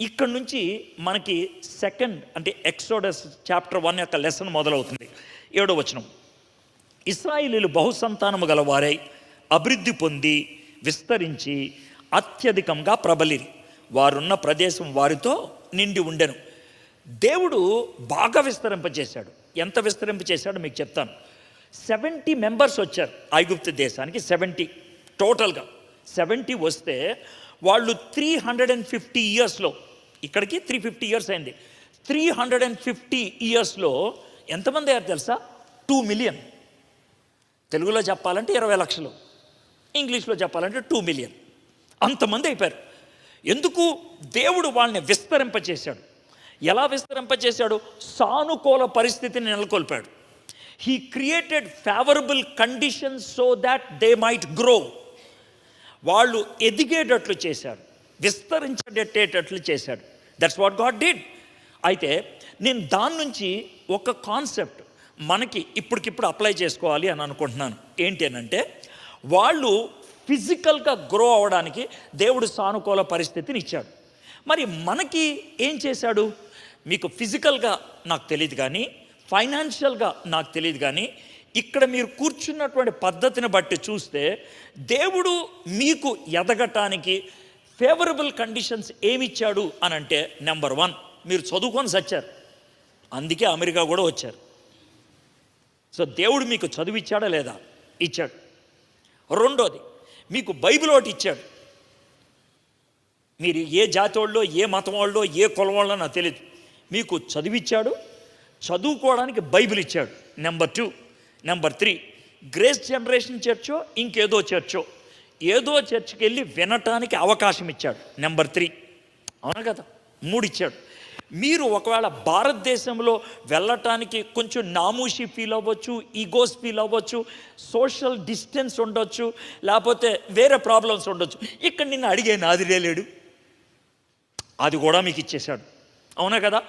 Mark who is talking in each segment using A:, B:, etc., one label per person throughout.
A: ఇక్కడ నుంచి మనకి సెకండ్ అంటే ఎక్సోడస్ చాప్టర్ 1 యొక్క లెసన్ మొదలవుతుంది. 7వ వచనం, ఇశ్రాయేలీయులు బహుసంతానము గలవారై అభివృద్ధి పొంది విస్తరించి అత్యధికంగా ప్రబలిరి, వారున్న ప్రదేశం వారితో నిండి ఉండెను. దేవుడు బాగా విస్తరింపచేశాడు. ఎంత విస్తరింపచేశాడో మీకు చెప్తాను. 70 మెంబర్స్ వచ్చారు ఐగుప్తు దేశానికి. 70 టోటల్గా 70 వస్తే వాళ్ళు 350 ఇయర్స్లో, ఇక్కడికి 350 ఇయర్స్ అయింది. 350 ఇయర్స్లో ఎంతమంది అయ్యారు తెలుసా? 2 మిలియన్. తెలుగులో చెప్పాలంటే 20 లక్షలు, ఇంగ్లీష్లో చెప్పాలంటే 2 మిలియన్. అంతమంది అయిపోయారు. ఎందుకు? దేవుడు వాళ్ళని విస్తరింపచేశాడు. ఎలా విస్తరింపచేశాడు? సానుకూల పరిస్థితిని నెలకొల్పాడు. He created favourable conditions so that they might grow. వాళ్ళు ఎదిగేటట్లు చేశాడు, విస్తరించేటట్లు చేశాడు. That's what God did. అయితే నేను దాని నుంచి ఒక కాన్సెప్ట్ మనకి ఇప్పటికిప్పుడు అప్లై చేసుకోవాలి అని అనుకుంటున్నాను. ఏంటి అనంటే, వాళ్ళు ఫిజికల్గా గ్రో అవ్వడానికి దేవుడు సానుకూల పరిస్థితిని ఇచ్చాడు. మరి మనకి ఏం చేశాడు? మీకు ఫిజికల్గా నాకు తెలియదు కానీ, ఫైనాన్షియల్గా నాకు తెలియదు కానీ, ఇక్కడ మీరు కూర్చున్నటువంటి పద్ధతిని బట్టి చూస్తే దేవుడు మీకు ఎదగటానికి ఫేవరబుల్ కండిషన్స్ ఏమిచ్చాడు అని అంటే, నెంబర్ 1, మీరు చదువుకొని చచ్చారు, అందుకే అమెరికా కూడా వచ్చారు. సో దేవుడు మీకు చదువు ఇచ్చాడా లేదా? ఇచ్చాడు. రెండోది, మీకు బైబిల్ ఒకటి ఇచ్చాడు. మీరు ఏ జాతి వాళ్ళో, ఏ మతం వాళ్ళో, ఏ కులం వాళ్ళో నాకు తెలియదు, మీకు చదివిచ్చాడు, చదువుకోవడానికి బైబిల్ ఇచ్చాడు. నెంబర్ 2. నెంబర్ 3, గ్రేస్ జనరేషన్ చర్చో ఇంకేదో చర్చో, ఏదో చర్చికి వెళ్ళి వినటానికి అవకాశం ఇచ్చాడు. నెంబర్ 3, అవునా కదా? 3 ఇచ్చాడు. మీరు ఒకవేళ భారతదేశంలో వెళ్ళటానికి కొంచెం నామూషి ఫీల్ అవ్వచ్చు, ఈగోస్ ఫీల్ అవ్వచ్చు, సోషల్ డిస్టెన్స్ ఉండొచ్చు, లేకపోతే వేరే ప్రాబ్లమ్స్ ఉండొచ్చు. ఇక్కడ నిన్ను అడిగే నాదిరే లేడు, అది కూడా మీకు ఇచ్చేశాడు. అవునా కదా?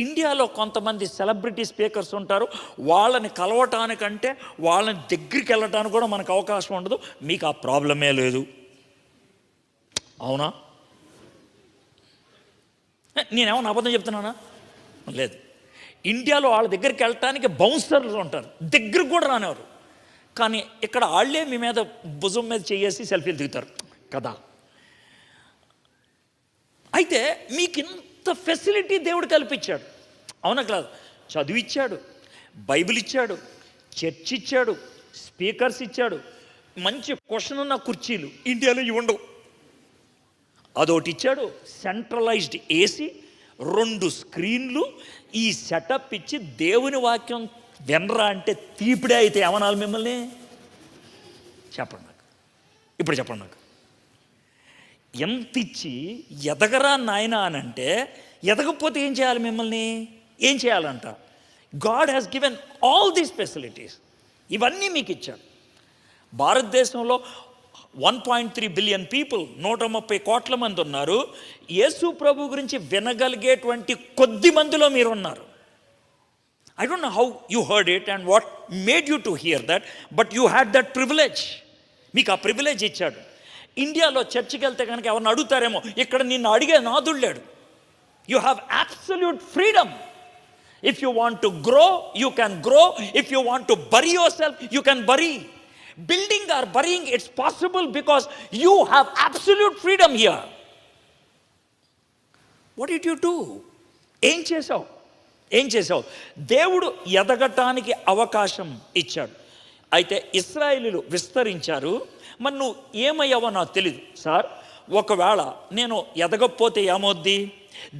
A: ఇండియాలో కొంతమంది సెలబ్రిటీ స్పీకర్స్ ఉంటారు, వాళ్ళని కలవటానికంటే వాళ్ళని దగ్గరికి వెళ్ళటానికి కూడా మనకు అవకాశం ఉండదు. మీకు ఆ ప్రాబ్లమే లేదు. అవునా? నేనేమన్నా అబద్ధం చెప్తున్నానా? లేదు. ఇండియాలో వాళ్ళ దగ్గరికి వెళ్ళటానికి బౌన్సర్లు ఉంటారు, దగ్గరికి కూడా రానివారు. కానీ ఇక్కడ వాళ్ళే మీ మీద భుజం మీద చేసి సెల్ఫీలు దిగుతారు కదా. అయితే మీకు ఇంత ఫెసిలిటీ దేవుడు కల్పించాడు. అవునా కాదు? చదువు ఇచ్చాడు, బైబిల్ ఇచ్చాడు, చర్చ్ ఇచ్చాడు, స్పీకర్స్ ఇచ్చాడు, మంచి క్వశ్చన్ ఉన్న కుర్చీలు ఇండియాలో ఇవి ఉండవు. అదొకటి ఇచ్చాడు, సెంట్రలైజ్డ్ ఏసీ, 2 స్క్రీన్లు, ఈ సెటప్ ఇచ్చి దేవుని వాక్యం వినరా అంటే తీపిడే అయితే ఏమనాలి మిమ్మల్ని? చెప్పండి నాకు, ఇప్పుడు చెప్పండి నాకు. ఎంత ఇచ్చి ఎదగరా నాయన అని అంటే, ఎదగకపోతే ఏం చేయాలి? మిమ్మల్ని ఏం చేయాలంట? God has given all these facilities. ఇవన్నీ మీకు ఇచ్చాడు. భారతదేశంలో 1.3 బిలియన్ పీపుల్, 130 కోట్ల మంది ఉన్నారు. యేసు ప్రభు గురించి వినగలిగేటువంటి కొద్ది మందిలో మీరు ఉన్నారు. I don't know how you heard it and what made you to hear that, but you had that privilege. మీకు ఆ ప్రివిలేజ్ ఇచ్చాడు. ఇండియాలో చర్చికి వెళ్తే కనుక ఎవరిని అడుగుతారేమో, ఇక్కడ నిన్ను అడిగే నాదుడు లేడు. You have absolute freedom. If you want to grow, you can grow. If you want to bury yourself, you can bury. Building or burying, it's possible because you have absolute freedom here. What did you do? ఏం చేసావు? దేవుడు ఎదగటానికి అవకాశం ఇచ్చాడు. అయితే ఇశ్రాయేలీయులు విస్తరించారు. మరి నువ్వు ఏమయ్యావో నాకు తెలియదు సార్. ఒకవేళ నేను ఎదగకపోతే ఏమవుద్ది?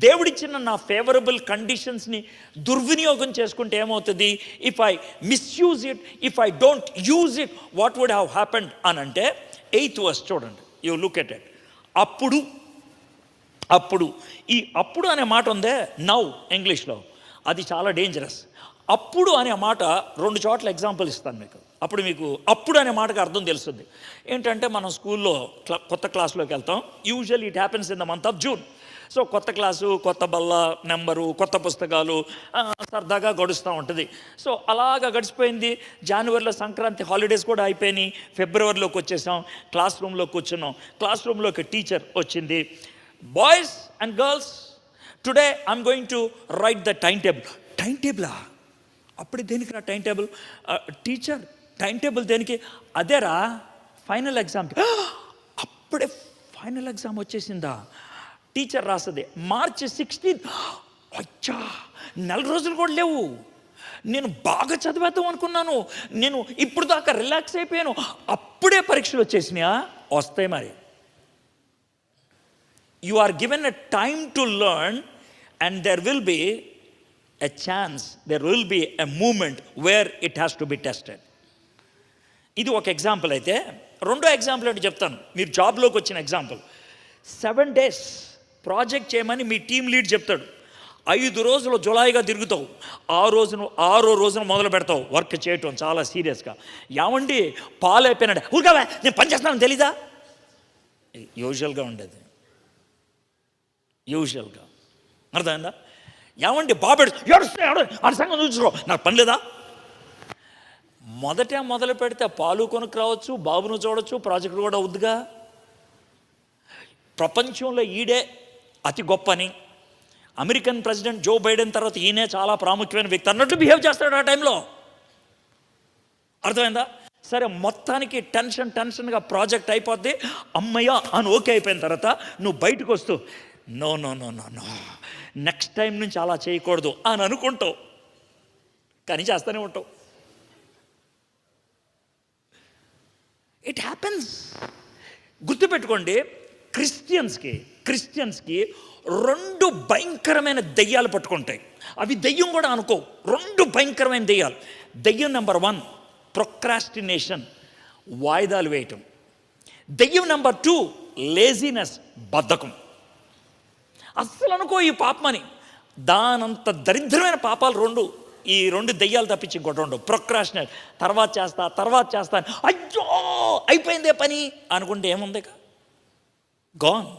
A: దేవుడిచ్చిన నా ఫేవరబుల్ కండిషన్స్ని దుర్వినియోగం చేసుకుంటే ఏమవుతుంది? If I misuse it, if I don't use it, what would have happened అని అంటే 8th verse చూడండి. You look at it. అప్పుడు ఈ అప్పుడు అనే మాట ఉందే, నౌ ఇంగ్లీష్లో, అది చాలా డేంజరస్. అప్పుడు అనే మాట 2 చోట్ల ఎగ్జాంపుల్ ఇస్తాను మీకు. అప్పుడు మీకు అప్పుడు అనే మాటకు అర్థం తెలుస్తుంది. ఏంటంటే మనం స్కూల్లో కొత్త క్లాస్లోకి వెళ్తాం. Usually it happens in the month of June. So కొత్త క్లాసు, కొత్త బల్ల నెంబరు, కొత్త పుస్తకాలు, సరదాగా గడుస్తూ ఉంటుంది. సో అలాగా గడిచిపోయింది. జనవరిలో సంక్రాంతి హాలిడేస్ కూడా అయిపోయినాయి. ఫిబ్రవరిలోకి వచ్చేసాం. క్లాస్ రూమ్లో కూర్చున్నాం. క్లాస్ రూమ్లోకి టీచర్ వచ్చింది. Boys and girls, today I'm going to write the time table. Time టేబులా? అప్పుడే దేనికి రా time table? Teacher time table దేనికి? అదేరా ఫైనల్ ఎగ్జామ్కి. అప్పుడే ఫైనల్ ఎగ్జామ్ వచ్చేసిందా? టీచర్ రాస్తుంది March 16. అచ్చా, 4 రోజులు కూడా లేవు. నేను బాగా చదివేద్దాం అనుకున్నాను, నేను ఇప్పుడు దాకా రిలాక్స్ అయిపోయాను, అప్పుడే పరీక్షలు వచ్చేసినాయా? వస్తాయి మరి. You are given a time to learn and there will be a chance, there will be a moment where it has to be tested. ఇది ఒక ఎగ్జాంపుల్ అయితే, రెండో ఎగ్జాంపుల్ అంటే చెప్తాను. మీరు జాబ్లోకి వచ్చిన ఎగ్జాంపుల్. 7 days ప్రాజెక్ట్ చేయమని మీ టీం లీడ్ చెప్తాడు. 5 రోజులు జులాయిగా తిరుగుతావు, 6 రోజున మొదలు పెడతావు వర్క్ చేయటం చాలా సీరియస్గా. ఏమండి పాలు అయిపోయినాడు, ఊరికావా నేను పని చేస్తున్నాను తెలీదా? యూజువల్గా ఉండేది, యూజువల్గా. అర్థమైందా? ఏమండి బాబెడు ఆ సంగతి చూసుకో, నాకు పని లేదా? మొదలు పెడితే పాలు కొనుక్కు రావచ్చు, బాబును చూడవచ్చు, ప్రాజెక్టు కూడా అవుద్దిగా. ప్రపంచంలో ఈడే అతి గొప్పని, అమెరికన్ ప్రెసిడెంట్ జో బైడెన్ తర్వాత ఈయనే చాలా ప్రాముఖ్యమైన వ్యక్తి అన్నట్టు బిహేవ్ చేస్తాడు ఆ టైంలో. అర్థమైందా? సరే, మొత్తానికి టెన్షన్గా ప్రాజెక్ట్ అయిపోద్ది, అమ్మయ్య అని ఓకే అయిపోయిన తర్వాత నువ్వు బయటకు వస్తూ నో నెక్స్ట్ టైం నుంచి అలా చేయకూడదు అని అనుకుంటావు, కానీ చేస్తూనే ఉంటావు. It happens. గుర్తుపెట్టుకోండి, క్రిస్టియన్స్కి 2 భయంకరమైన దెయ్యాలు పట్టుకుంటాయి. అవి దెయ్యం కూడా అనుకో, 2 భయంకరమైన దెయ్యాలు. దెయ్యం నెంబర్ 1 ప్రొక్రాస్టినేషన్, వాయిదాలు వేయటం. దెయ్యం నెంబర్ 2 లేజినెస్, బద్ధకం. అస్సలు అనుకో ఈ పాపమని, దానంత దరిద్రమైన పాపాలు 2, ఈ 2 దెయ్యాలు తప్పించి ఇంకోటి ఉండవు. ప్రొక్రాస్టినేట్, తర్వాత చేస్తా, అయ్యో అయిపోయిందే పని అనుకుంటే ఏముంది, గాన్.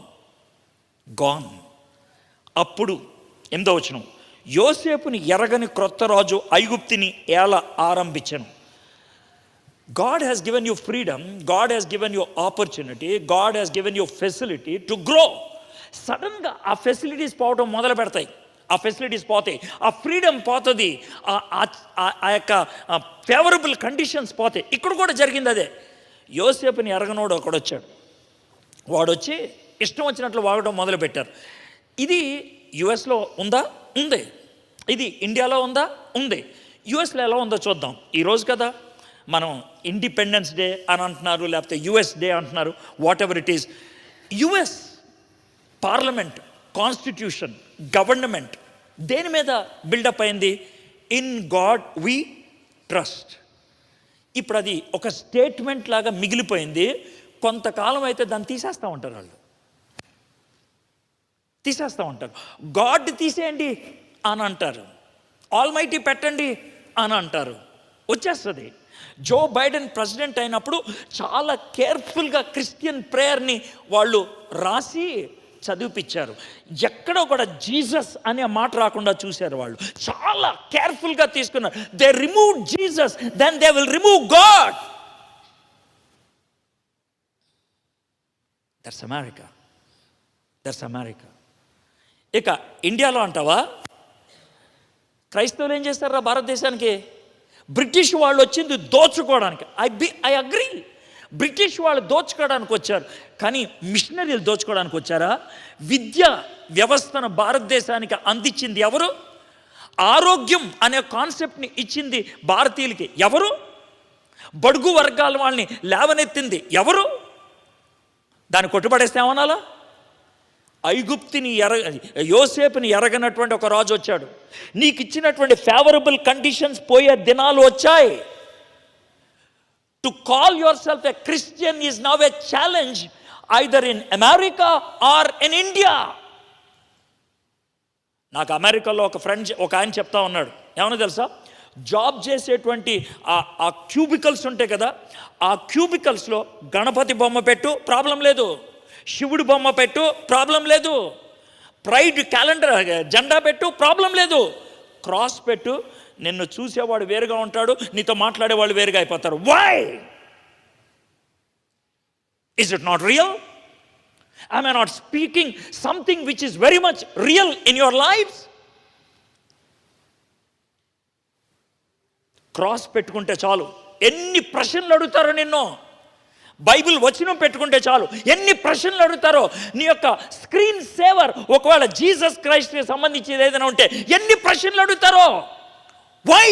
A: అప్పుడు 8వ వచనం, యోసేపుని ఎరగని క్రొత్త రాజు ఐగుప్తిని ఏల ఆరంభించెను. God has given you freedom, God has given you opportunity, God has given you facility to grow. సడన్గా ఆ ఫెసిలిటీస్ పోవడం మొదలు పెడతాయి, ఆ ఫెసిలిటీస్ పోతాయి, ఆ ఫ్రీడమ్ పోతుంది, ఆ యొక్క ఫేవరబుల్ కండిషన్స్ పోతాయి. ఇక్కడ కూడా జరిగింది అదే. యోసేపుని ఎరగనోడు ఒకడు వచ్చాడు, వాడొచ్చి ఇష్టం వచ్చినట్లు వాగడం మొదలుపెట్టారు. ఇది యుఎస్లో ఉందా? ఉంది. ఇది ఇండియాలో ఉందా? ఉంది. యుఎస్లో ఎలా ఉందో చూద్దాం. ఈరోజు కదా మనం ఇండిపెండెన్స్ డే అని అంటున్నారు, లేకపోతే యుఎస్ డే అంటున్నారు, what ever it is. US parliament, constitution, government దేని మీద బిల్డప్ అయింది? In God we trust. ఇప్పుడు అది ఒక స్టేట్మెంట్ లాగా మిగిలిపోయింది. కొంతకాలం అయితే దాన్ని తీసేస్తూ ఉంటారు, వాళ్ళు తీసేస్తూ ఉంటారు. గాడ్ తీసేయండి అని అంటారు, ఆల్మైటీ పెట్టండి అని అంటారు, వచ్చేస్తుంది. జో బైడెన్ ప్రెసిడెంట్ అయినప్పుడు చాలా కేర్ఫుల్గా క్రిస్టియన్ ప్రేయర్ని వాళ్ళు రాసి చదివిపించారు. ఎక్కడో కూడా జీసస్ అనే మాట రాకుండా చూశారు వాళ్ళు, చాలా కేర్ఫుల్గా తీసుకున్నారు. They remove Jesus, then they will remove God. That's America. ఇక ఇండియాలో అంటావా, క్రైస్తవులు ఏం చేస్తారా భారతదేశానికి? బ్రిటిష్ వాళ్ళు వచ్చింది దోచుకోవడానికి. ఐ అగ్రీ, బ్రిటిష్ వాళ్ళు దోచుకోవడానికి వచ్చారు, కానీ మిషనరీలు దోచుకోవడానికి వచ్చారా? విద్యా వ్యవస్థను భారతదేశానికి అందించింది ఎవరు? ఆరోగ్యం అనే కాన్సెప్ట్ని ఇచ్చింది భారతీయులకి ఎవరు? బడుగు వర్గాల వాళ్ళని లేవనెత్తింది ఎవరు? దాన్ని కొట్టుపడేస్తే ఏమనాలా? యోసేపుని ఎరగనటువంటి ఒక రాజు వచ్చాడు. నీకు ఇచ్చినటువంటి ఫేవరబుల్ కండిషన్స్ పోయే దినాలు వచ్చాయి. To call yourself a Christian is now a challenge either in America or in India. నాకు అమెరికాలో ఒక ఆయన చెప్తా ఉన్నాడు, ఏమన్నా తెలుసా, జాబ్ చేసేటువంటి ఆ క్యూబికల్స్ ఉంటాయి కదా, ఆ క్యూబికల్స్లో గణపతి బొమ్మ పెట్టు, ప్రాబ్లం లేదు. శివుడు బొమ్మ పెట్టు, ప్రాబ్లం లేదు. ప్రైడ్ క్యాలెండర్ జెండా పెట్టు, ప్రాబ్లం లేదు. క్రాస్ పెట్టు, నిన్ను చూసేవాడు వేరుగా ఉంటాడు, నీతో మాట్లాడేవాళ్ళు వేరుగా అయిపోతారు. Why? Is it not real? Am I not speaking something which is very much real in your lives? Cross పెట్టుకుంటే చాలు, ఎన్ని ప్రశ్నలు అడుగుతారో నిన్ను. బైబిల్ వచనం పెట్టుకుంటే చాలు, ఎన్ని ప్రశ్నలు అడుగుతారో. నీ యొక్క స్క్రీన్ సేవర్ ఒకవేళ జీసస్ క్రైస్ట్కి సంబంధించి ఏదైనా ఉంటే ఎన్ని ప్రశ్నలు అడుగుతారో. వై?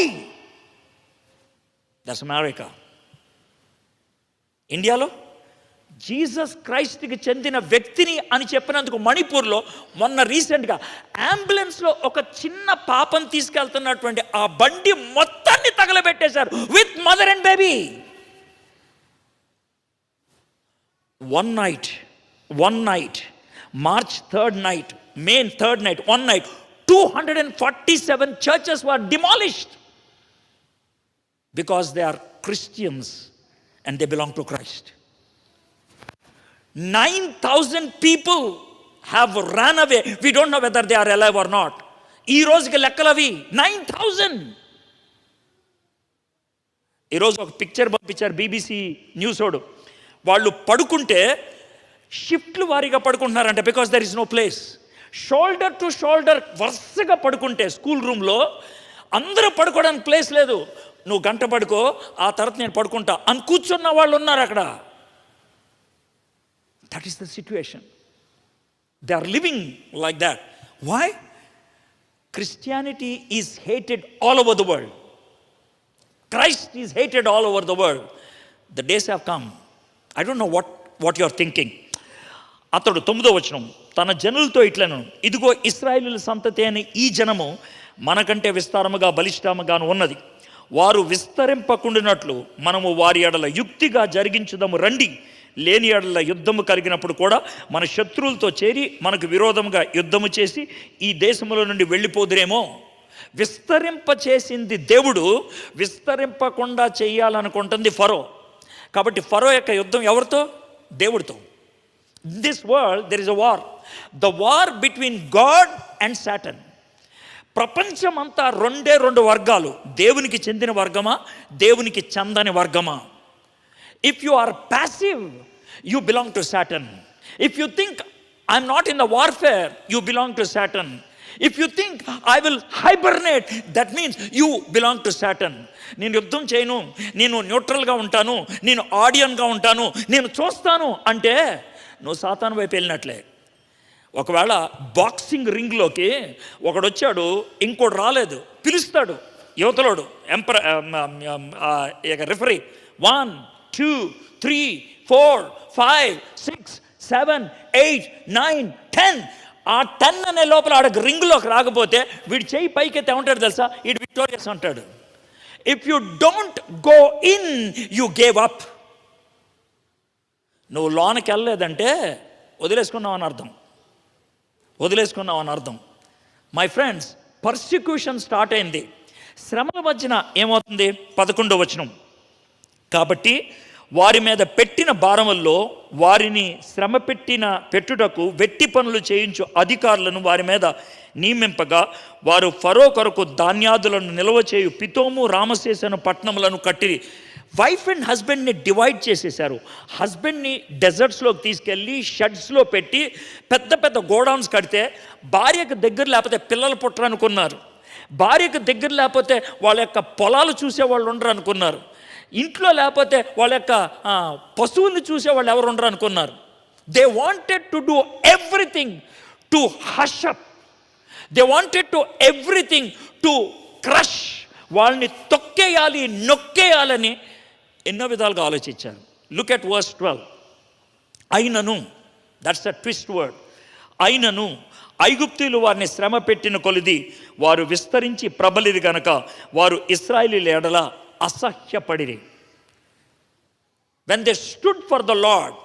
A: That's America. ఇండియాలో జీసస్ క్రైస్ట్కి చెందిన వ్యక్తిని అని చెప్పినందుకు మణిపూర్లో మొన్న రీసెంట్గా అంబులెన్స్లో ఒక చిన్న పాపను తీసుకెళ్తున్నటువంటి ఆ బండి మొత్తాన్ని తగలబెట్టేశారు with mother and baby. One night March 3rd night, May 3rd night, one night 247 churches were demolished because they are Christians and they belong to Christ. 9,000 people have run away. We don't know whether they are alive or not. ఈ రోజుకి లెక్కలవి 9,000. ఈరోజు ఒక picture పంపించారు BBC news వాడు. వాళ్ళు పడుకుంటే షిఫ్ట్లు వారీగా పడుకుంటున్నారంట, because there is no place. Shoulder to shoulder వరుసగా పడుకుంటే స్కూల్ రూమ్లో అందరూ పడుకోవడానికి ప్లేస్ లేదు. నువ్వు గంట పడుకో, ఆ తర్వాత నేను పడుకుంటా అని కూర్చున్న వాళ్ళు ఉన్నారు అక్కడ. That is the situation. They are living like that. Why? Christianity is hated all over the world. Christ is hated all over the world. The days have come. I don't know what you are thinking. అతడు 9వ వచనం, తన జనులతో ఇట్లను, ఇదిగో ఇశ్రాయేలు సంతతి అని ఈ జనము మనకంటే విస్తారముగా బలిష్టముగాను ఉన్నది. వారు విస్తరింపకుండినట్లు మనము వారి ఎడల యుక్తిగా జరిగించుదాము రండి. లేని ఎడల యుద్ధము కలిగినప్పుడు కూడా మన శత్రువులతో చేరి మనకు విరోధముగా యుద్ధము చేసి ఈ దేశములో నుండి వెళ్ళిపోదురేమో. విస్తరింప చేసింది దేవుడు, విస్తరింపకుండా చేయాలనుకుంటుంది ఫరో. కాబట్టి ఫరో యొక్క యుద్ధం ఎవరితో? దేవుడితో. In this world there is a war. The war between God and Satan. ప్రపంచం అంతా రెండు వర్గాలు, దేవునికి చెందిన వర్గమా, దేవునికి చెందని వర్గమా. If you are passive, you belong to Satan. If you think I'm not in the warfare, you belong to Satan. If you think I will hibernate, that means you belong to Satan. నేను యుద్ధం చేయను, నేను న్యూట్రల్గా ఉంటాను, నేను ఆడియన్గా ఉంటాను, నేను చూస్తాను అంటే నువ్వు సాతాను వైపు వెళ్ళినట్లే. ఒకవేళ బాక్సింగ్ రింగ్లోకి ఒకడు వచ్చాడు, ఇంకోటి రాలేదు, పిలుస్తాడు యువతలోడు, రిఫరీ 1 2 3 4 5 6 7 8 9 10. ఆ 10 అనే లోపల ఆడ రింగ్లోకి రాకపోతే వీడి చేయి పైకెత్తి ఏమంటాడు తెలుసా? ఇటు విక్టోరియస్ అంటాడు. If you don't go in, you gave up. నువ్వు లోనకి వెళ్ళలేదంటే వదిలేసుకున్నావు అని అర్థం. మై ఫ్రెండ్స్, పర్సిక్యూషన్ స్టార్ట్ అయింది. శ్రమల మధ్యన ఏమవుతుంది? 11వ వచనం, కాబట్టి వారి మీద పెట్టిన భారముల్లో వారిని శ్రమ పెట్టుటకు వెట్టి పనులు చేయించు అధికారులను వారి మీద నియమింపగా వారు ఫరో కొరకు ధాన్యాదులను నిల్వ చేయు పితోము రామశేషను పట్టణములను కట్టిరి. వైఫ్ అండ్ హస్బెండ్ని డివైడ్ చేసేశారు. హస్బెండ్ని డెజర్ట్స్లోకి తీసుకెళ్ళి షెడ్స్లో పెట్టి పెద్ద పెద్ద గోడౌన్స్ కడితే భార్యకు దగ్గర లేకపోతే పిల్లలు పుట్టరనుకున్నారు. భార్యకు దగ్గర లేకపోతే వాళ్ళ యొక్క పొలాలు చూసేవాళ్ళు ఉండరు అనుకున్నారు. ఇంట్లో లేకపోతే వాళ్ళ యొక్క పశువుల్ని చూసేవాళ్ళు ఎవరు ఉండరు అనుకున్నారు. They wanted to do everything to hush up. They wanted to everything to crush. వాళ్ళని తొక్కేయాలి, నొక్కేయాలని ఎన్నో విధాలుగా ఆలోచించారు. Look at verse 12. అయినను, దట్స్ అ ట్విస్ట్ వర్డ్, అయినను ఐగుప్తీయులు వారిని శ్రమ పెట్టిన కొలిది వారు విస్తరించి ప్రబలిది గనక వారు ఇశ్రాయేలీయుల ఎడల అసహ్యపడిరి. When they stood for the Lord,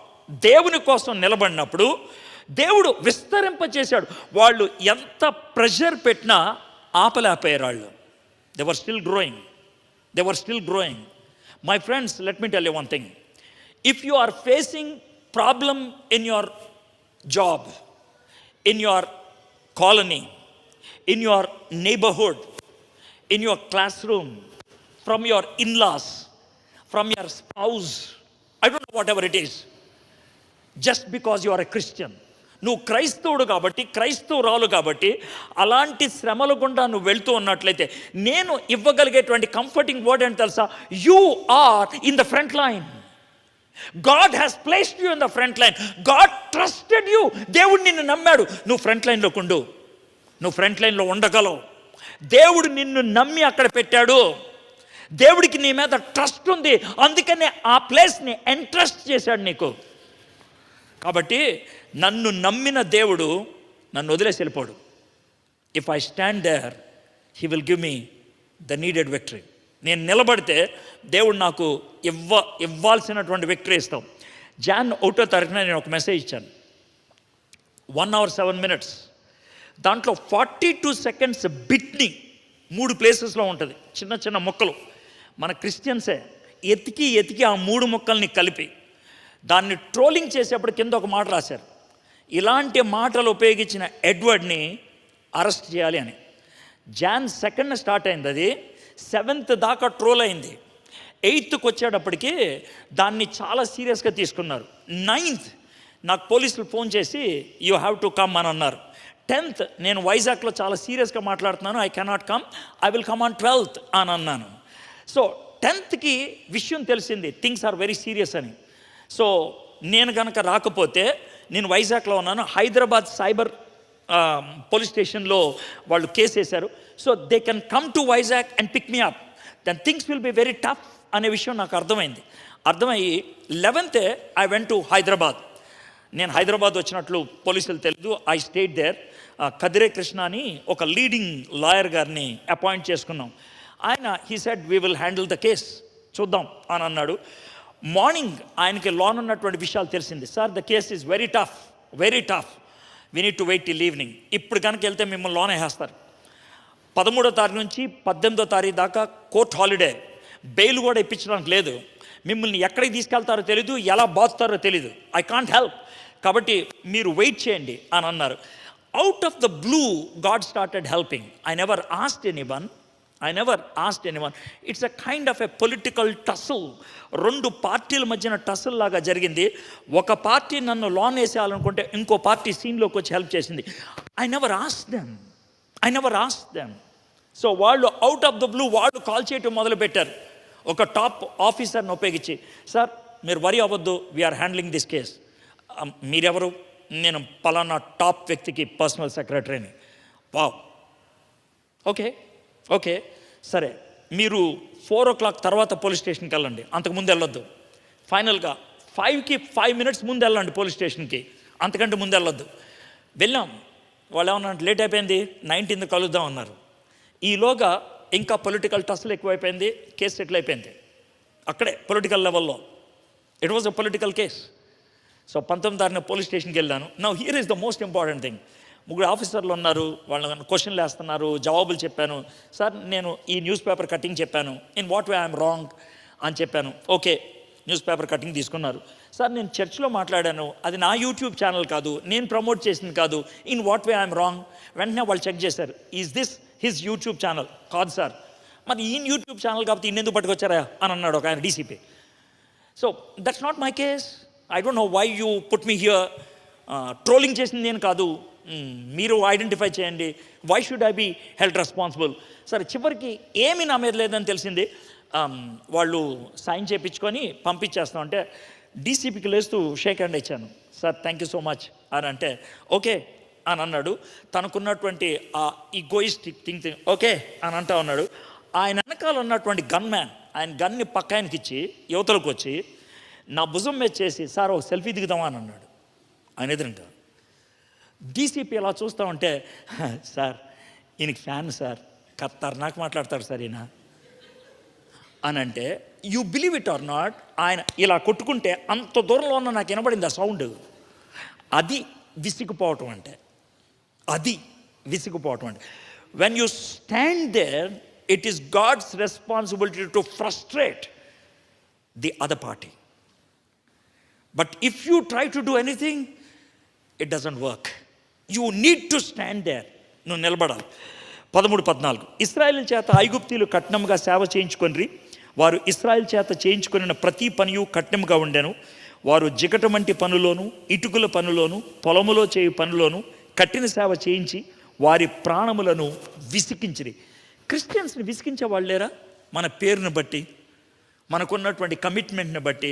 A: దేవుని కోసం నిలబడినప్పుడు దేవుడు విస్తరింపచేశాడు. వాళ్ళు ఎంత ప్రెషర్ పెట్టినా ఆపలేకపోయారు వాళ్ళు. They were still growing. My friends, let me tell you one thing. If you are facing problem in your job, in your colony, in your neighborhood, in your classroom, from your in-laws, from your spouse, I don't know, whatever it is, just because you are a Christian. నువ్వు క్రైస్తవుడు కాబట్టి, క్రైస్తవురాలు కాబట్టి, అలాంటి శ్రమల గుండా నువ్వు వెళ్తూ ఉన్నట్లయితే నేను ఇవ్వగలిగేటువంటి కంఫర్టింగ్ వర్డ్ ఏంటి తెలుసా? You are in the front line. God has placed you in the front line. God trusted you. దేవుడు నిన్ను నమ్మాడు. నువ్వు ఫ్రంట్ లైన్లోకి ఉండు. నువ్వు ఫ్రంట్ లైన్లో ఉండగలవు. దేవుడు నిన్ను నమ్మి అక్కడ పెట్టాడు. దేవుడికి నీ మీద ట్రస్ట్ ఉంది. అందుకనే ఆ ప్లేస్ని ఎంట్రస్ట్ చేశాడు నీకు. కాబట్టి నన్ను నమ్మిన దేవుడు నన్ను వదిలేసి వెళ్ళిపోడు. If I stand there, he will give me the needed victory. నేను నిలబడితే దేవుడు నాకు ఇవ్వాల్సినటువంటి విక్టరీ ఇస్తాం. జాన్ 1వ తారీఖున నేను ఒక మెసేజ్ ఇచ్చాను, 1 hour 7 minutes. దాంట్లో 42 seconds బిట్ని 3 ప్లేసెస్లో ఉంటుంది. చిన్న చిన్న మొక్కలు మన క్రిస్టియన్సే ఎతికి ఆ 3 మొక్కల్ని కలిపి దాన్ని ట్రోలింగ్ చేసేప్పుడు కింద ఒక మాట రాశారు, ఇలాంటి మాటలు ఉపయోగించిన ఎడ్వర్డ్ని అరెస్ట్ చేయాలి అని. జాన్ 2nd స్టార్ట్ అయింది, అది 7th దాకా ట్రోల్ అయింది. 8th వచ్చేటప్పటికి దాన్ని చాలా సీరియస్గా తీసుకున్నారు. 9th నాకు పోలీసులు ఫోన్ చేసి యూ హ్యావ్ టు కమ్ అని అన్నారు. 10th నేను వైజాగ్లో చాలా సీరియస్గా మాట్లాడుతున్నాను, I cannot come, I will come on 12th అని అన్నాను. సో 10thకి విషయం తెలిసింది, థింగ్స్ ఆర్ వెరీ సీరియస్ అని. సో నేను కనుక రాకపోతే, నేను వైజాగ్లో ఉన్నాను, హైదరాబాద్ సైబర్ పోలీస్ స్టేషన్లో వాళ్ళు కేసు వేశారు. So they can come to Vizag and pick me up, then things will be very tough అనే విషయం నాకు అర్థమయ్యి 11th I went to Hyderabad. నేను హైదరాబాద్ వచ్చినట్లు పోలీసులు తెలియదు. I stayed there. Kadire Krishna అని ఒక లీడింగ్ లాయర్ గారిని అపాయింట్ చేసుకున్నాం. ఆయన he said we will handle the case, చూద్దాం అని అన్నాడు. మార్నింగ్ ఆయనకి లోన్ ఉన్నటువంటి విషయాలు తెలిసింది. Sir the case is very tough, we need to wait till evening. ఇప్పుడు కనుక వెళ్తే మిమ్మల్ని లోన్ వేసేస్తారు. 13వ తారీఖు నుంచి 18వ తారీఖు దాకా కోర్ట్ హాలిడే, బెయిల్ కూడా ఇప్పించడానికి లేదు. మిమ్మల్ని ఎక్కడికి తీసుకెళ్తారో తెలీదు, ఎలా బాధుతారో తెలీదు, ఐ కాంట్ హెల్ప్, కాబట్టి మీరు వెయిట్ చేయండి అని అన్నారు. Out of the blue God started helping. I never asked anyone. It's a kind of a political tussle. 2 పార్టీల మధ్యన టసల్ లాగా జరిగింది. ఒక పార్టీ నన్ను లోన్ వేసేయాలనుకుంటే ఇంకో పార్టీ సీన్లోకి వచ్చి హెల్ప్ చేసింది. I never asked them. So వాళ్ళు అవుట్ ఆఫ్ ద బ్లూ వాళ్ళు కాల్ చేయటం మొదలుపెట్టారు. ఒక టాప్ ఆఫీసర్ని ఉపయోగించి, సార్ మీరు వరి అవ్వద్దు, వీఆర్ హ్యాండ్లింగ్ దిస్ కేస్. మీరెవరు? నేను పలానా టాప్ వ్యక్తికి పర్సనల్ సెక్రటరీని. వావ్, ఓకే సరే, మీరు 4 o'clock తర్వాత పోలీస్ స్టేషన్కి వెళ్ళండి, అంతకుముందు వెళ్ళొద్దు. ఫైనల్గా 5కి 5 minutes ముందు వెళ్ళండి పోలీస్ స్టేషన్కి, అంతకంటే ముందు వెళ్ళొద్దు. వెళ్ళాం. వాళ్ళు ఏమన్నా లేట్ అయిపోయింది, 19th కలుద్దాం అన్నారు. ఈలోగా ఇంకా పొలిటికల్ టస్లు ఎక్కువైపోయింది, కేసు సెటిల్ అయిపోయింది అక్కడే పొలిటికల్ లెవెల్లో. It was a political case. So 19వ తారీఖున పోలీస్ స్టేషన్కి వెళ్ళాను. Now here is the most important thing. 3 ఆఫీసర్లు ఉన్నారు, వాళ్ళు క్వశ్చన్లు వేస్తున్నారు, జవాబులు చెప్పాను. సార్ నేను ఈ న్యూస్ పేపర్ కటింగ్ చెప్పాను, in what way I'm wrong అని చెప్పాను. ఓకే, న్యూస్ పేపర్ కటింగ్ తీసుకున్నారు. సార్ నేను చర్చ్లో మాట్లాడాను, అది నా యూట్యూబ్ ఛానల్ కాదు, నేను ప్రమోట్ చేసింది కాదు, in what way I'm wrong. వెంటనే వాళ్ళు చెక్ చేశారు, is this his YouTube channel? కాదు సార్. మరి ఈ యూట్యూబ్ ఛానల్ కాబట్టి ఇన్నెందుకు పట్టుకొచ్చారా అని అన్నాడు ఒక ఆయన DCP. So that's not my case. I don't know why you put me here. Trolling చేసింది నేను కాదు, మీరు ఐడెంటిఫై చేయండి, why should I be held responsible. సరే చివరికి ఏమీ నా మీద లేదని తెలిసింది. వాళ్ళు సైన్ చేయించుకొని పంపించేస్తాం అంటే డీసీపీకి లేస్తూ షేక్ హ్యాండ్ ఇచ్చాను. Sir thank you so much అని అంటే ఓకే అని అన్నాడు. తనకున్నటువంటి ఆ ఈగోయిస్టిక్ థింగ్ ఓకే అని అంటా ఉన్నాడు. ఆయన వెనకాల ఉన్నటువంటి గన్ మ్యాన్ ఆయన గన్ని పక్క ఆయనకి ఇచ్చి యువతలకు వచ్చి నా భుజం మీద చేసి, సార్ ఒక సెల్ఫీ దిగుదామా అని అన్నాడు. ఆయన ఎదురుగా డీసీపీ అలా చూస్తూ ఉంటే, సార్ ఈయనకి ఫ్యాన్ సార్, ఖతర్నాక్ మాట్లాడతాడు సార్ ఈయన అని అంటే, you believe it or not, ఆయన ఇలా కొట్టుకుంటే అంత దూరంలో ఉన్న నాకు వినబడింది ఆ సౌండ్. అది విసిగిపోవటం అంటే, when you stand there, it is God's responsibility to frustrate the other party. But if you try to do anything, it doesn't work. You need to stand there. నువ్వు నిలబడాలి. 13-14 ఇశ్రాయేలు చేత ఐగుప్తీయులు కట్నముగా సేవ చేయించుకొనిరి. వారు ఇశ్రాయేలు చేత చేయించుకొనిన ప్రతి పనియు కట్నముగా ఉండెను. వారు జిగటమంటి పనులోను, ఇటుకుల పనులోను, పొలములో చేయు పనులోను కఠిన సేవ చేయించి వారి ప్రాణములను విసికించిరి. క్రిస్టియన్స్ని విసికించే వాళ్ళు లేరా? మన పేరుని బట్టి, మనకున్నటువంటి కమిట్మెంట్ని బట్టి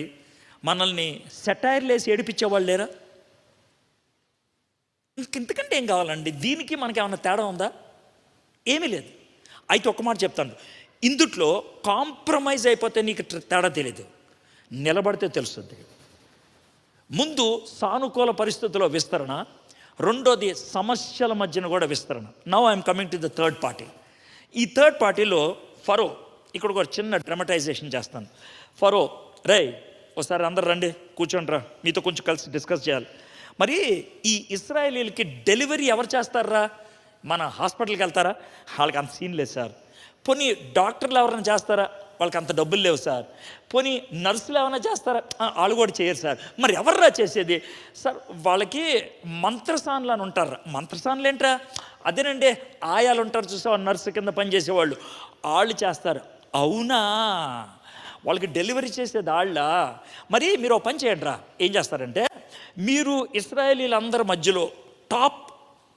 A: మనల్ని సెటైర్లేసి ఏడిపించే వాళ్ళు లేరా? ఇంతకంటే ఏం కావాలండి? దీనికి మనకి ఏమైనా తేడా ఉందా? ఏమీ లేదు. అయితే ఒక మాట చెప్తాను, ఇందుట్లో కాంప్రమైజ్ అయిపోతే నీకు తేడా తెలియదు, నిలబడితే తెలుస్తుంది. ముందు సానుకూల పరిస్థితుల్లో విస్తరణ, రెండోది సమస్యల మధ్యన కూడా విస్తరణ. Now I'm coming to the third party. ఈ థర్డ్ పార్టీలో ఫరో, ఇక్కడ ఒక చిన్న డ్రమటైజేషన్ చేస్తాను. ఫరో, రే ఒకసారి అందరు రండి, కూర్చోండి రా, మీతో కొంచెం కలిసి డిస్కస్ చేయాలి. మరి ఈ ఇశ్రాయేలీలకి డెలివరీ ఎవరు చేస్తారా? మన హాస్పిటల్కి వెళ్తారా? వాళ్ళకి అంత సీన్ లేదు సార్. పోనీ డాక్టర్లు ఎవరైనా చేస్తారా? వాళ్ళకి అంత డబ్బులు లేవు సార్. పోనీ నర్సులు ఏమైనా చేస్తారా? వాళ్ళు కూడా చేయరు సార్. మరి ఎవర్రా చేసేది సార్? వాళ్ళకి మంత్రసానులు అని ఉంటారా? మంత్రసానులు ఏంట్రా? అదేనండి, ఆయాలు ఉంటారు చూసావా, నర్సు కింద పనిచేసేవాళ్ళు, వాళ్ళు చేస్తారు. అవునా? వాళ్ళకి డెలివరీ చేసేది వాళ్ళ? మరి మీరు పని చేయండి రా, ఏం చేస్తారంటే మీరు ఇశ్రాయేలీలందరి మధ్యలో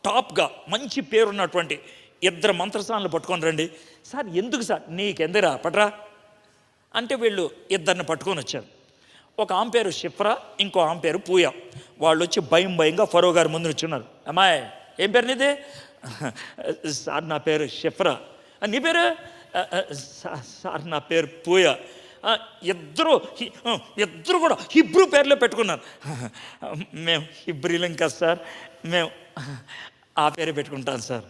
A: టాప్గా మంచి పేరున్నటువంటి 2 మంత్రసానులు పట్టుకొని రండి. సార్ ఎందుకు సార్? నీకెందురా పట్రా అంటే వీళ్ళు 2 పట్టుకొని వచ్చారు. ఒక ఆమె పేరు షిఫ్రా, ఇంకో ఆమె పేరు పూయా. వాళ్ళు వచ్చి భయంగా ఫరో గారి ముందు వచ్చున్నారు. అమ్మాయి, ఏం పేరు నీది? సార్ నా పేరు షిఫ్రా. నీ పేరు? సార్ నా పేరు పూయా. ఇద్దరు కూడా హిబ్రూ పేర్లే పెట్టుకున్నారు. మేము హిబ్రీలం కదా సార్, మేము ఆ పేరు పెట్టుకుంటాం సార్.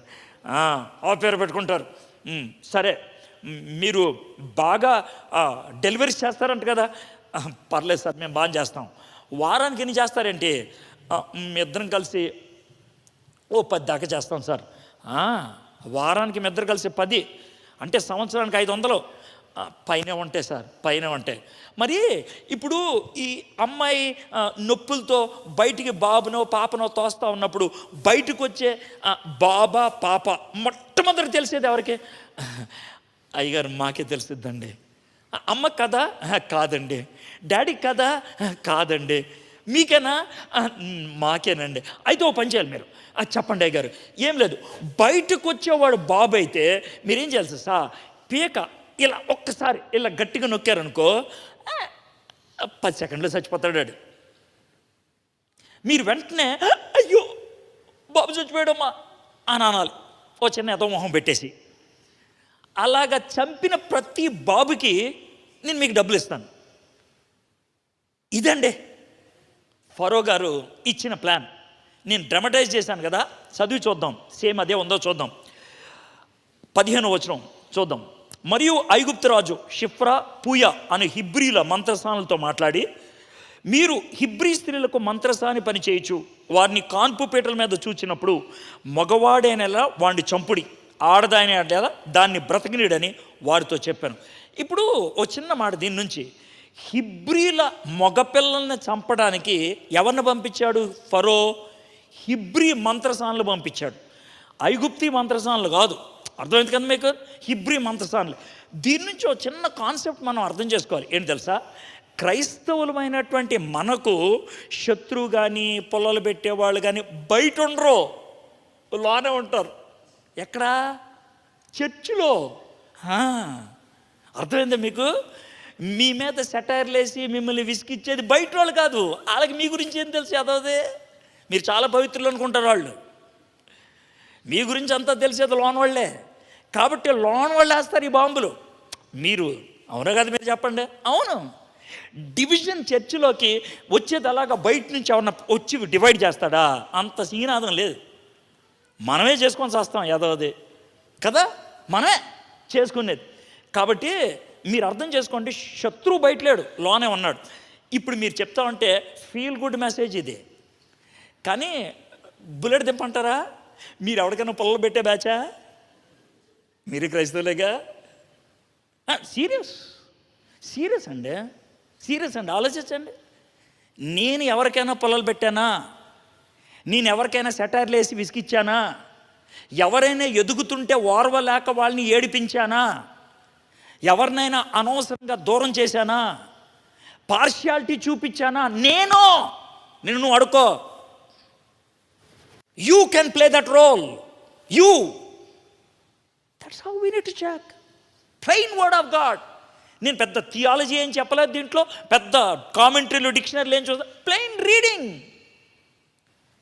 A: ఆ పేరు పెట్టుకుంటారు. సరే, మీరు బాగా డెలివరీస్ చేస్తారంట కదా? పర్లేదు సార్, మేము బాగా చేస్తాం. వారానికి ఎన్ని చేస్తారేంటి? మీ ఇద్దరం కలిసి 10 దాకా చేస్తాం సార్. వారానికి మీ ఇద్దరు కలిసి 10 అంటే సంవత్సరానికి 500 పైనే ఉంటాయి సార్, పైనే ఉంటాయి. మరి ఇప్పుడు ఈ అమ్మాయి నొప్పులతో బయటికి బాబునో పాపనో తోస్తూ ఉన్నప్పుడు బయటకు వచ్చే బాబా పాప మొట్టమొదటి తెలిసేది ఎవరికి? అయ్యగారు, మాకే తెలుస్తుందండి. అమ్మ కదా? కాదండి. డాడీ కదా? కాదండి. మీకేనా? మాకేనండి. అయితే ఓ పని చేయాలి మీరు. చెప్పండి అయ్యగారు. ఏం లేదు, బయటకు వచ్చేవాడు బాబు అయితే మీరేం చేయాలి సార్? పీక ఇలా ఒక్కసారి ఇలా గట్టిగా నొక్కారనుకో 10 సెకండ్లో చచ్చిపోతాడు డాడీ. మీరు వెంటనే అయ్యో బాబు చచ్చిపోయాడమ్మా అని అనాలి, ఓ చిన్న ఎదో మొహం పెట్టేసి. అలాగా చంపిన ప్రతి బాబుకి నేను మీకు డబ్బులు ఇస్తాను. ఇదండి ఫరో గారు ఇచ్చిన ప్లాన్. నేను డ్రమటైజ్ చేశాను కదా, చదివి చూద్దాం, సేమ్ అదే ఉందో చూద్దాం. 15వ వచనం చూద్దాం. మరియు ఐగుప్తు రాజు షిఫ్రా పూయా అనే హిబ్రీల మంత్రసానులతో మాట్లాడి, మీరు హిబ్రీ స్త్రీలకు మంత్రసాని పని చేయొచ్చు, వారిని కాన్పు పీటల మీద చూచినప్పుడు మగవాడైనలా వాడిని చంపుడి, ఆడదానేలా దాన్ని బ్రతకనీడని వారితో చెప్పాను. ఇప్పుడు ఓ చిన్న మాట దీని నుంచి. హిబ్రీల మగపిల్లల్ని చంపడానికి ఎవరిని పంపించాడు ఫరో? హిబ్రీ మంత్రసానులు పంపించాడు, ఐగుప్తీ మంత్రసానులు కాదు. అర్థమైంది కదా మీకు? హిబ్రీ మంత్రసానులు. దీని నుంచి ఒక చిన్న కాన్సెప్ట్ మనం అర్థం చేసుకోవాలి. ఏంటి తెలుసా? క్రైస్తవులమైనటువంటి మనకు శత్రువు కానీ పొలాలు పెట్టేవాళ్ళు కానీ బయట ఉండరు, లోనే ఉంటారు. ఎక్కడా? చర్చిలో. అర్థమైందా మీకు? మీ మీద సెటైర్లు వేసి మిమ్మల్ని విసిగిచ్చేది బయట వాళ్ళు కాదు. వాళ్ళకి మీ గురించి ఏం తెలుసు? అదోదే మీరు చాలా పవిత్రులు అనుకుంటారు వాళ్ళు. మీ గురించి అంతా తెలిసేది లోన్ వాళ్ళే. కాబట్టి లోన్ వాళ్ళు వేస్తారు ఈ బాంబులు. మీరు అవునా కదా? మీరు చెప్పండి. అవును. డివిజన్ చర్చిలోకి వచ్చేది అలాగా బయట నుంచి ఎవరన్నా వచ్చి డివైడ్ చేస్తాడా? అంత సీనాదం లేదు. మనమే చేసుకొని చేస్తాం ఏదోది కదా, మనమే చేసుకునేది. కాబట్టి మీరు అర్థం చేసుకోండి, శత్రువు బయట లేడు, లోనే ఉన్నాడు. ఇప్పుడు మీరు చెప్తామంటే ఫీల్ గుడ్ మెసేజ్ ఇది. కానీ బుల్లెట్ దింపంటారా? మీరు ఎవరికైనా పొలలు పెట్టే బ్యాచా? మీరు క్రైస్తవులేగా? సీరియస్ అండి, ఆలోచించండి. నేను ఎవరికైనా పొలలు పెట్టానా? నేను ఎవరికైనా సెటైర్లు వేసి విసిగిచ్చానా? ఎవరైనా ఎదుగుతుంటే ఓర్వలేక వాళ్ళని ఏడిపించానా? ఎవరినైనా అనవసరంగా దూరం చేశానా? పార్షియాలిటీ చూపించానా? నిన్ను నువ్వు అడుకో. You can play that role. You. That's how we need to check. Plain word of God. నేను పెద్ద థియాలజీ ఏం చెప్పలేదు దీంట్లో, పెద్ద కామెంటరీలు డిక్షనరీలు ఏం చూస్తా, ప్లెయిన్ రీడింగ్.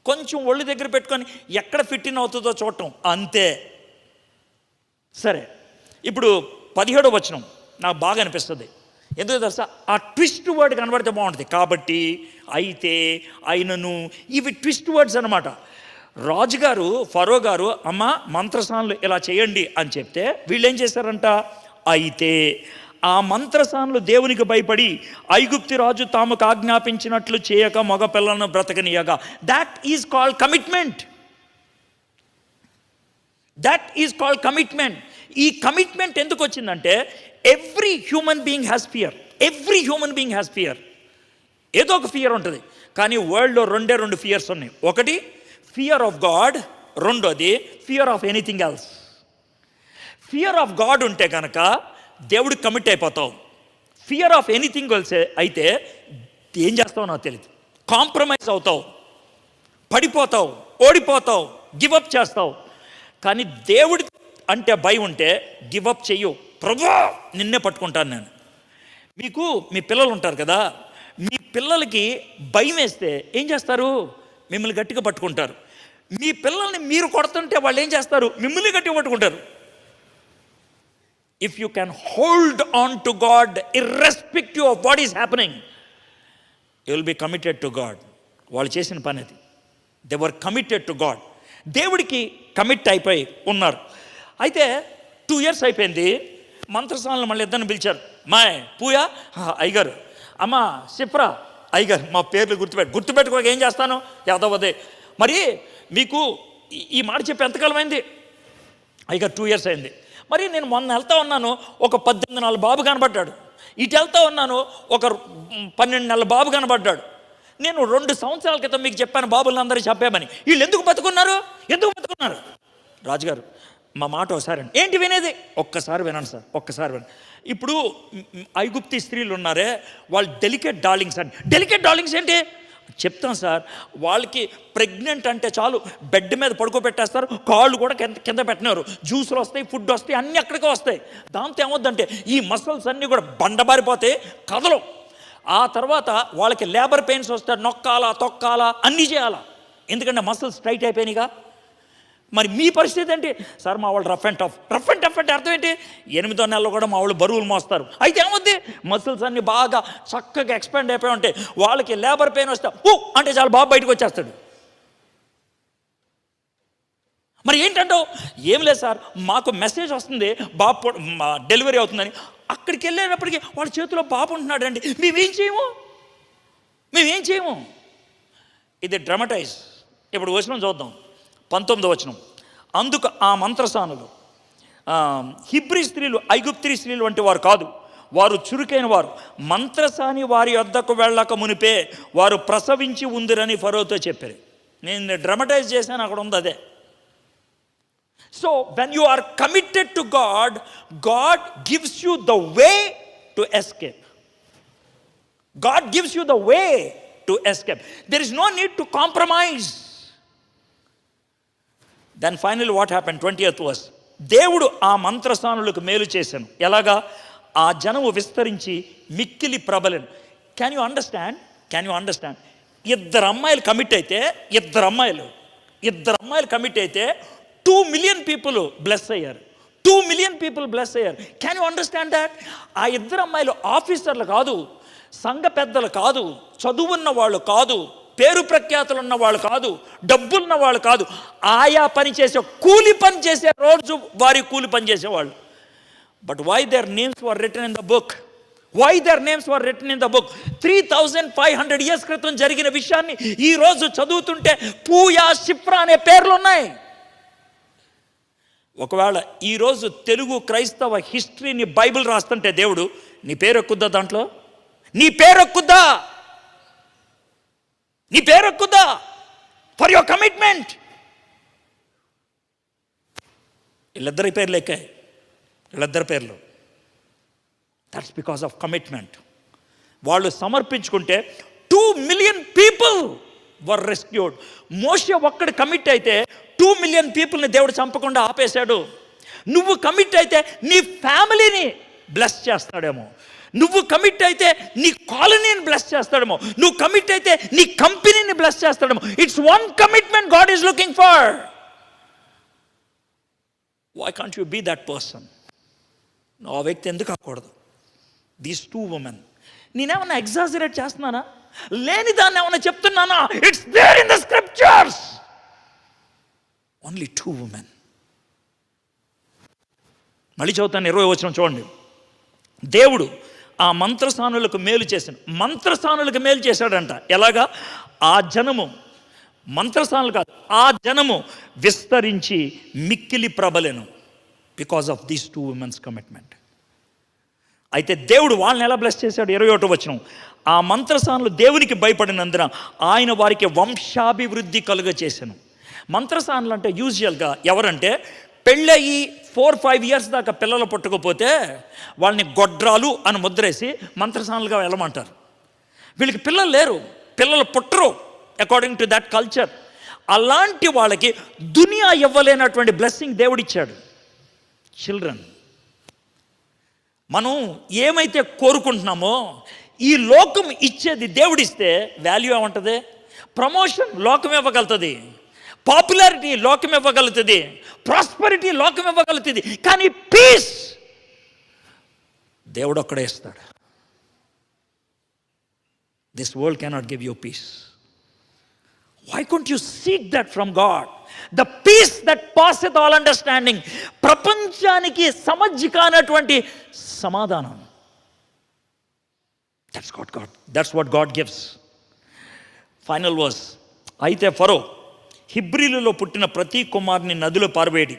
A: కొంచెం ఒళ్ళు దగ్గర పెట్టుకొని ఎక్కడ ఫిట్ ఇన్ అవుతుందో చూడటం, అంతే. సరే, ఇప్పుడు 17వ వచనం నాకు బాగా అనిపిస్తుంది. ఎందుకు తెలుసా? ఆ ట్విస్ట్ వర్డ్ కనబడితే బాగుంటుంది. కాబట్టి, అయితే, అయినను, ఇవి ట్విస్ట్ వర్డ్స్ అనమాట. రాజుగారు, ఫరో గారు, అమ్మ మంత్రసానులు ఇలా చేయండి అని చెప్తే వీళ్ళు ఏం చేశారంట? అయితే ఆ మంత్రసానులు దేవునికి భయపడి ఐగుప్తి రాజు తాముకు ఆజ్ఞాపించినట్లు చేయక మగ పిల్లలను బ్రతకనీయగా. That is called commitment. That is called commitment. ఈ కమిట్మెంట్ ఎందుకు వచ్చిందంటే, every human being has fear. Every human being has fear. ఏదో ఒక ఫియర్ ఉంటుంది. కానీ వరల్డ్లో రెండు ఫియర్స్ ఉన్నాయి. ఒకటి ఫియర్ ఆఫ్ గాడ్, రెండోది fear of anything else. Fear of God ఉంటే కనుక దేవుడికి కమిట్ అయిపోతావు. ఫియర్ ఆఫ్ ఎనీథింగ్ ఎల్స్ అయితే ఏం చేస్తావు నాకు తెలియదు. కాంప్రమైజ్ అవుతావు, పడిపోతావు, ఓడిపోతావు, గివప్ చేస్తావు. కానీ దేవుడి అంటే భయం ఉంటే గివప్ చెయ్యు. ప్రభువా నిన్నే పట్టుకుంటాను నేను. మీకు మీ పిల్లలు ఉంటారు కదా, మీ పిల్లలకి భయం వేస్తే ఏం చేస్తారు? మిమ్మల్ని గట్టిగా పట్టుకుంటారు. మీ పిల్లల్ని మీరు కొడుతుంటే వాళ్ళు ఏం చేస్తారు? మిమ్మల్ని గట్టిగా పట్టుకుంటారు. If you can hold on to God irrespective of what is happening, you will be committed to God. వాళ్ళు చేసిన పని అది. They were committed to God. దేవుడికి కమిట్ అయిపోయి ఉన్నారు. అయితే 2 years అయిపోయింది. మంత్రసాలను మళ్ళీ ఇద్దరిని పిలిచారు. మాయ్ పూయా అయ్యగారు, అమ్మ సిప్రా అయ్యగారు, మా పేర్లు గుర్తుపెట్టుకోక ఏం చేస్తాను యాదవదే. మరి మీకు ఈ మాట చెప్పి ఎంతకాలం అయింది? అయ్యగారు 2 years అయింది. మరి నేను మొన్న వెళ్తా ఉన్నాను, ఒక 18 నెలల బాబు కనబడ్డాడు. ఇటు వెళ్తా ఉన్నాను, ఒక 12 నెలల బాబు కనబడ్డాడు. నేను 2 సంవత్సరాల క్రితం మీకు చెప్పాను బాబులను అందరూ చెప్పామని. వీళ్ళు ఎందుకు బతుకున్నారు? రాజుగారు మా మాట ఒకసారి అండి. ఏంటి వినేది? ఒక్కసారి వినండి సార్, ఒక్కసారి వినండి. ఇప్పుడు ఐగుప్తి స్త్రీలు ఉన్నారే, వాళ్ళు డెలికేట్ డార్లింగ్స్ అండి. డెలికేట్ డార్లింగ్స్ ఏంటి చెప్తాను సార్. వాళ్ళకి ప్రెగ్నెంట్ అంటే చాలు బెడ్ మీద పడుకోబెట్టేస్తారు, కాళ్ళు కూడా కింద పెట్టినారు. జ్యూసులు వస్తాయి, ఫుడ్ వస్తాయి, అన్నీ అక్కడికే వస్తాయి. దాంతో ఏమవుద్దంటే ఈ మసిల్స్ అన్నీ కూడా బండబారిపోతాయి, కదలం. ఆ తర్వాత వాళ్ళకి లేబర్ పెయిన్స్ వస్తాయి, నొక్కాలా, తొక్కాలా, అన్నీ చేయాలా. ఎందుకంటే మసిల్స్ టైట్ అయిపోయినాయిగా. మరి మీ పరిస్థితి ఏంటి? సార్ మా వాళ్ళు రఫ్ అండ్ టఫ్ అంటే అర్థం ఏంటి? 8వ నెలలో కూడా మా వాళ్ళు బరువులు మోస్తారు. అయితే ఏమవుద్ది? మసిల్స్ అన్నీ బాగా చక్కగా ఎక్స్పాండ్ అయిపోయి ఉంటాయి. వాళ్ళకి లేబర్ పెయిన్ వస్తే అంటే చాలా బాబు బయటకు వచ్చేస్తాడు. మరి ఏంటంటావు? ఏం లేదు సార్, మాకు మెసేజ్ వస్తుంది బాబు డెలివరీ అవుతుందని. అక్కడికి వెళ్ళేటప్పటికి వాళ్ళ చేతిలో బాబు ఉంటున్నాడు అండి. మేమేం చేయము. ఇది డ్రామటైజ్. ఇప్పుడు వచనం చూద్దాం, 19వ వచనం. అందుకు ఆ మంత్రసానులు, హిబ్రీ స్త్రీలు ఐగుప్తి స్త్రీలు వంటి వారు కాదు, వారు చురుకైన వారు. మంత్రసాని వారి వద్దకు వెళ్ళక మునిపే వారు ప్రసవించి ఉందిరని ఫరోతో చెప్పారు. నేను డ్రామటైజ్ చేశాను, అక్కడ ఉంది అదే. So when you are committed to God, God gives you the way to escape. God gives you the way to escape. There is no need to compromise. Then finally what happened? 20th verse. దేవుడు ఆ మంత్రసానులకు మేలు చేశాను. ఎలాగా? ఆ జనము విస్తరించి మిక్కిలి ప్రబలెను. Can you understand? ఇద్దరు అమ్మాయిలు కమిట్ అయితే 2 million people బ్లెస్ అయ్యారు. 2 million people బ్లెస్ అయ్యారు. Can you understand that? ఆ ఇద్దరు అమ్మాయిలు ఆఫీసర్లు కాదు, సంఘ పెద్దలు కాదు, చదువున్న వాళ్ళు కాదు, పేరు ప్రఖ్యాతులు ఉన్న వాళ్ళు కాదు, డబ్బున్న వాళ్ళు కాదు. ఆయా పని చేసే కూలి పని చేసే రోజు వారి కూలి పని చేసేవాళ్ళు. But why their names were written in the book? 3,500 years క్రితం జరిగిన విషయాన్ని ఈరోజు చదువుతుంటే పూయా, షిప్రా అనే పేర్లు ఉన్నాయి. ఒకవేళ ఈరోజు తెలుగు క్రైస్తవ హిస్టరీని బైబిల్ రాస్తుంటే దేవుడు నీ పేరు ఎక్కుద్దా? దాంట్లో నీ పేరు ఎక్కుద్దా ఫర్ యువర్ కమిట్మెంట్? వీళ్ళిద్దరి పేర్లు ఎక్కాయి, వీళ్ళిద్దరి పేర్లు. That's because of commitment. వాళ్ళు సమర్పించుకుంటే 2 million people వర్ రెస్క్యూడ్. మోషే ఒక్కడు కమిట్ అయితే 2 million పీపుల్ని దేవుడు చంపకుండా ఆపేశాడు. నువ్వు కమిట్ అయితే నీ ఫ్యామిలీని బ్లెస్ చేస్తాడేమో, నువ్వు కమిట్ అయితే నీ కాలనీని బ్లెస్ చేస్తాడేమో, నువ్వు కమిట్ అయితే నీ కంపెనీని బ్లెస్ చేస్తాడేమో. It's one commitment God is looking for. Why can't you be that person? ఆ వ్యక్తి ఎందుకు కాకూడదు? These 2 women. నేనేమన్నా ఎగ్జాజరేట్ చేస్తున్నానా? లేని దాన్ని ఏమన్నా చెప్తున్నానా? It's there in the scriptures. Only 2 women. మళ్ళీ చదువుతాను 20వ వచనం చూడండి. దేవుడు ఆ మంత్రసానులకు మేలు చేశాను. మంత్రసానులకు మేలు చేశాడంట. ఎలాగా? ఆ జనము, మంత్రసానులు కాదు, ఆ జనము విస్తరించి మిక్కిలి ప్రబలెను because of these 2 women's commitment. అయితే దేవుడు వాళ్ళని ఎలా బ్లెస్ చేశాడు? 21వ వచనం. ఆ మంత్రసానులు దేవునికి భయపడినందున ఆయన వారికి వంశాభివృద్ధి కలుగ చేశాను. మంత్రసానులు అంటే యూజువల్గా ఎవరంటే పెళ్ళయి 4-5 years దాకా పిల్లలు పుట్టకపోతే వాళ్ళని గొడ్రాలు అని ముద్రేసి మంత్రసానులుగా వెళ్ళమంటారు. వీళ్ళకి పిల్లలు లేరు, పిల్లలు పుట్టరు అకార్డింగ్ టు దట్ కల్చర్. అలాంటి వాళ్ళకి దునియా ఇవ్వలేనటువంటి బ్లెస్సింగ్ దేవుడిచ్చాడు. చిల్డ్రన్, మనం ఏమైతే కోరుకుంటున్నామో ఈ లోకం ఇచ్చేది దేవుడిస్తే వాల్యూ ఏముంటుంది? ప్రమోషన్ లోకం ఇవ్వగలుగుతుంది, పాపులారిటీ లోకం ఇవ్వగలుగుతుంది, ప్రాస్పరిటీ లోకం ఇవ్వగలుగుతుంది. కానీ పీస్ దేవుడు ఒక్కడే ఇస్తాడు. This world cannot give you peace. Why couldn't you seek that from God? The peace that passeth all understanding. ప్రపంచానికి సమజ్జి కానటువంటి సమాధానం. That's what God gives. Final verse. అయితే ఫరో హిబ్రీలలో పుట్టిన ప్రతి కుమారుని నదిలో పారవేయడి,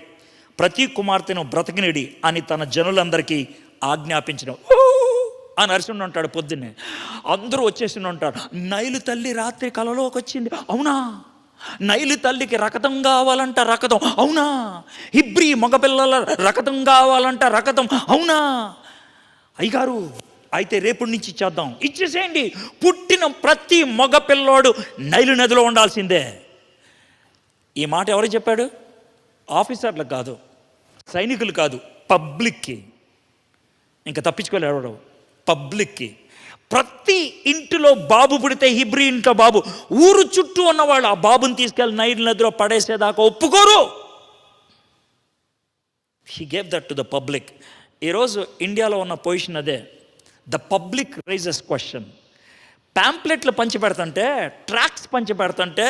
A: ప్రతి కుమార్తెను బ్రతకనిడి అని తన జనులందరికీ ఆజ్ఞాపించిన అని అరిసిండి ఉంటాడు. పొద్దున్నే అందరూ వచ్చేసి ఉంటారు. నైలు తల్లి రాత్రి కలలోకి వచ్చింది. అవునా? నైలు తల్లికి రకతం కావాలంట, రకతం. అవునా? హిబ్రీ మగపిల్లల రకతం కావాలంట, రకతం. అవునా? అయ్యగారు అయితే రేపటి నుంచి ఇచ్చేద్దాం. ఇచ్చేసేయండి. పుట్టిన ప్రతి మగపిల్లోడు నైలు నదిలో ఉండాల్సిందే. ఈ మాట ఎవరు చెప్పాడు? ఆఫీసర్లకు కాదు, సైనికులు కాదు, పబ్లిక్కి. ఇంకా తప్పించుకోలేడు. పబ్లిక్కి. ప్రతి ఇంటిలో బాబు పుడితే, హిబ్రీ ఇంట్లో బాబు, ఊరు చుట్టూ ఉన్నవాళ్ళు ఆ బాబుని తీసుకెళ్ళి నైల్ నదిలో పడేసేదాకా ఒప్పుకోరు. He gave that to the public. ఈరోజు ఇండియాలో ఉన్న పొజిషన్ అదే. The public raises question. ప్యాంప్లెట్లు పంచి పెడుతుంటే, ట్రాక్స్ పంచి పెడుతుంటే,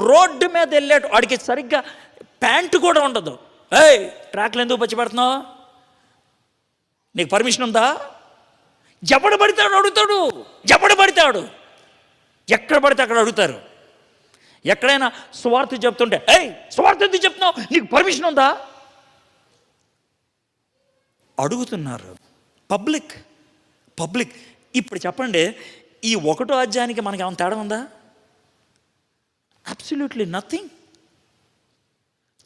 A: రోడ్డు మీద వెళ్ళేట వాడికి సరిగ్గా ప్యాంటు కూడా ఉండదు. ఏయ్, ట్రాక్లు ఎందుకు పంచి పెడుతున్నావు? నీకు పర్మిషన్ ఉందా? ఎవడు పడతాడు అడుగుతాడు, ఎవడు పడతాడు, ఎక్కడ పడితే అక్కడ అడుగుతారు. ఎక్కడైనా సువార్త చెప్తుంటే, ఏయ్ సువార్త ఎందుకు చెప్తున్నావు, నీకు పర్మిషన్ ఉందా? అడుగుతున్నారు. పబ్లిక్. ఇప్పుడు చెప్పండి, ఈ 1వ అధ్యాయానికి మనకి ఏమైనా తేడా ఉందా? Absolutely nothing.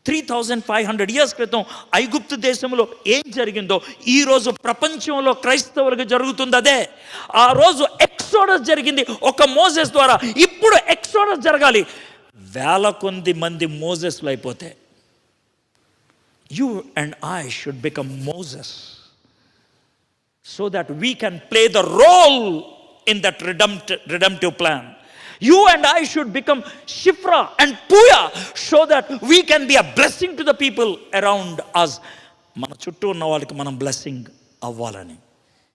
A: 3500 years క్రితం ఐగుప్తు దేశంలో ఏం జరిగిందో ఈరోజు ప్రపంచంలో క్రైస్తవులకు జరుగుతుంది అదే. ఆ రోజు ఎక్సోడస్ జరిగింది ఒక మోసెస్ ద్వారా. ఇప్పుడు ఎక్సోడస్ జరగాలి. 1000 కొద్ది మంది మోసెస్లు అయిపోతే, you and I should become Moses so that we can play the role in that redemptive plan. You and I should become Shifra and Puya so that we can be a blessing to the people around us. మన చుట్టూ ఉన్న వాళ్ళకి మనం blessing అవ్వాలని.